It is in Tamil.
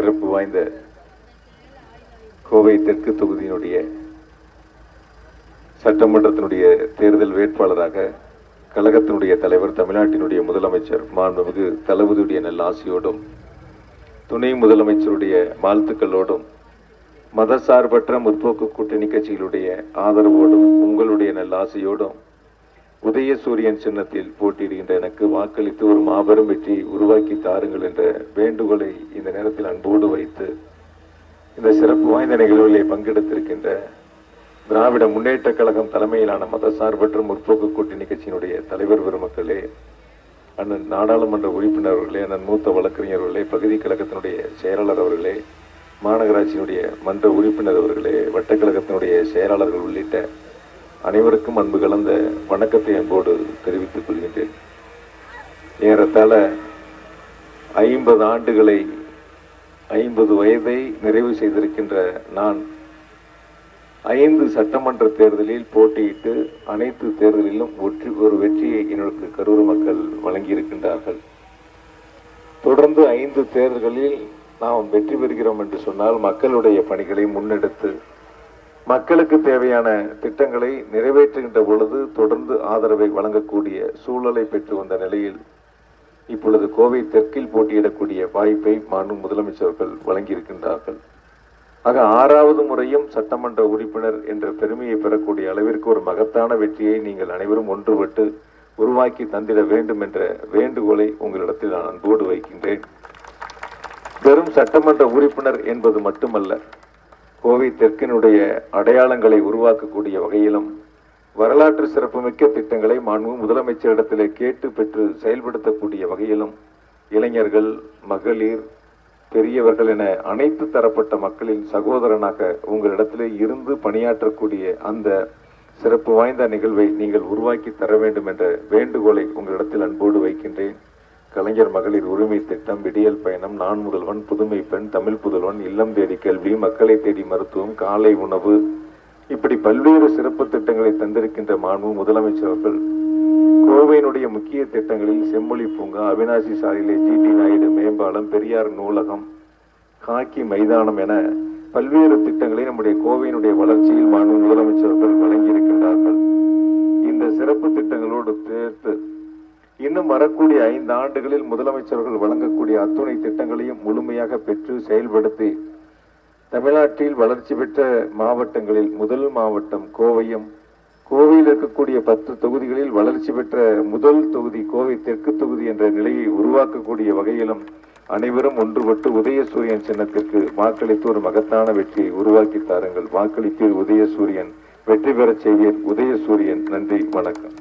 சிறப்பு வாய்ந்த கோவை தெற்கு தொகுதியினுடைய சட்டமன்றத்தினுடைய தேர்தல் வேட்பாளராக கழகத்தினுடைய தலைவர், தமிழ்நாட்டினுடைய முதலமைச்சர் மாண்புமிகு தளபதியுடைய நல்ல ஆசையோடும், துணை முதலமைச்சருடைய வாழ்த்துக்களோடும், மதசார்பற்ற முற்போக்கு கூட்டணி கட்சிகளுடைய ஆதரவோடும், உங்களுடைய நல்ல ஆசையோடும் உதயசூரியன் சின்னத்தில் போட்டியிடுகின்ற எனக்கு வாக்களித்து ஒரு மாபெரும் வெற்றியை உருவாக்கி தாருங்கள் என்ற வேண்டுகோளை இந்த நேரத்தில் அன்போடு வைத்து இந்த சிறப்பு வாய்ந்த நிகழ்வுகளை பங்கெடுத்திருக்கின்ற திராவிட முன்னேற்ற கழகம் தலைமையிலான மதசார்பற்ற முற்போக்கு கூட்டணி கட்சியினுடைய தலைவர் பெருமக்களே, அண்ணன் நாடாளுமன்ற உறுப்பினர்களே, அண்ணன் மூத்த வழக்கறிஞர்களே, பகுதி கழகத்தினுடைய செயலாளர் அவர்களே, மாநகராட்சியினுடைய மன்ற உறுப்பினர் அவர்களே, வட்டக்கழகத்தினுடைய செயலாளர்கள் உள்ளிட்ட அனைவருக்கும் அன்பு கலந்த வணக்கத்தை அன்போடு தெரிவித்துக் கொள்கின்றேன். ஏறத்தாழ 50 ஆண்டுகளை 50 வயதை நிறைவு செய்திருக்கின்ற நான் 5 சட்டமன்ற தேர்தலில் போட்டியிட்டு அனைத்து தேர்தலிலும் ஒரு வெற்றியை என்னுடைய கரூர் மக்கள் வழங்கியிருக்கின்றார்கள். தொடர்ந்து 5 தேர்தல்களில் நாம் வெற்றி பெறுகிறோம் என்று சொன்னால் மக்களுடைய பணிகளை முன்னெடுத்து மக்களுக்கு தேவையான திட்டங்களை நிறைவேற்றுகின்ற பொழுது தொடர்ந்து ஆதரவை வழங்கக்கூடிய சூழலை பெற்று வந்த நிலையில் இப்பொழுது கோவை தெற்கில் போட்டியிடக்கூடிய வாய்ப்பை மாண்பு முதலமைச்சர்கள் வழங்கியிருக்கின்றார்கள். ஆக 6வது முறையும் சட்டமன்ற உறுப்பினர் என்ற பெருமையை பெறக்கூடிய அளவிற்கு ஒரு மகத்தான வெற்றியை நீங்கள் அனைவரும் ஒன்றுபட்டு உருவாக்கி தந்திட வேண்டும் என்ற வேண்டுகோளை உங்களிடத்தில் நான் அன்போடு வைக்கின்றேன். வெறும் சட்டமன்ற உறுப்பினர் என்பது மட்டுமல்ல, கோவை தெற்கினுடைய அடையாளங்களை உருவாக்கக்கூடிய வகையிலும் வரலாற்று சிறப்புமிக்க திட்டங்களை மாண்பு முதலமைச்சரிடத்திலே கேட்டு பெற்று செயல்படுத்தக்கூடிய வகையிலும் இளைஞர்கள், மகளிர், பெரியவர்கள் என அனைத்து தரப்பட்ட மக்களின் சகோதரனாக உங்களிடத்திலே இருந்து பணியாற்றக்கூடிய அந்த சிறப்பு வாய்ந்த நிகழ்வை நீங்கள் உருவாக்கி தர வேண்டும் என்ற வேண்டுகோளை உங்களிடத்தில் அன்போடு வைக்கின்றேன். கலைஞர் மகளிர் உரிமை திட்டம், விடியல் பயணம், நான் முதல்வன், புதுமை பெண், தமிழ் புதல்வன், இல்லம் தேடி கல்வி, மக்களை தேடி மருத்துவம், காலை உணவு, இப்படி பல்வேறு சிறப்பு திட்டங்களை தந்திருக்கின்ற மாண்பு முதலமைச்சர்கள் கோவையினுடைய முக்கிய திட்டங்களில் செம்மொழி பூங்கா, அவினாசி சாலையிலே ஜிடி நாயுடு மேம்பாலம், பெரியார் நூலகம், ஹாக்கி மைதானம் என பல்வேறு திட்டங்களை நம்முடைய கோவையினுடைய வளர்ச்சியில் மாண்பு முதலமைச்சர்கள் வழங்கியிருக்கின்றார்கள். இந்த சிறப்பு திட்டங்களோடு சேர்த்து இன்னும் வரக்கூடிய 5 ஆண்டுகளில் முதலமைச்சர்கள் வழங்கக்கூடிய அத்துணை திட்டங்களையும் முழுமையாக பெற்று செயல்படுத்தி தமிழ்நாட்டில் வளர்ச்சி பெற்ற மாவட்டங்களில் முதல் மாவட்டம் கோவையும், கோவையில் இருக்கக்கூடிய 10 தொகுதிகளில் வளர்ச்சி பெற்ற முதல் தொகுதி கோவை தெற்கு தொகுதி என்ற நிலையை உருவாக்கக்கூடிய வகையிலும் அனைவரும் ஒன்றுபட்டு உதயசூரியன் சின்னத்திற்கு வாக்களித்து ஒரு மகத்தான வெற்றியை உருவாக்கி தாருங்கள். வாக்களிப்பீர் உதயசூரியன், வெற்றி பெறச் செய்வீர் உதயசூரியன். நன்றி, வணக்கம்.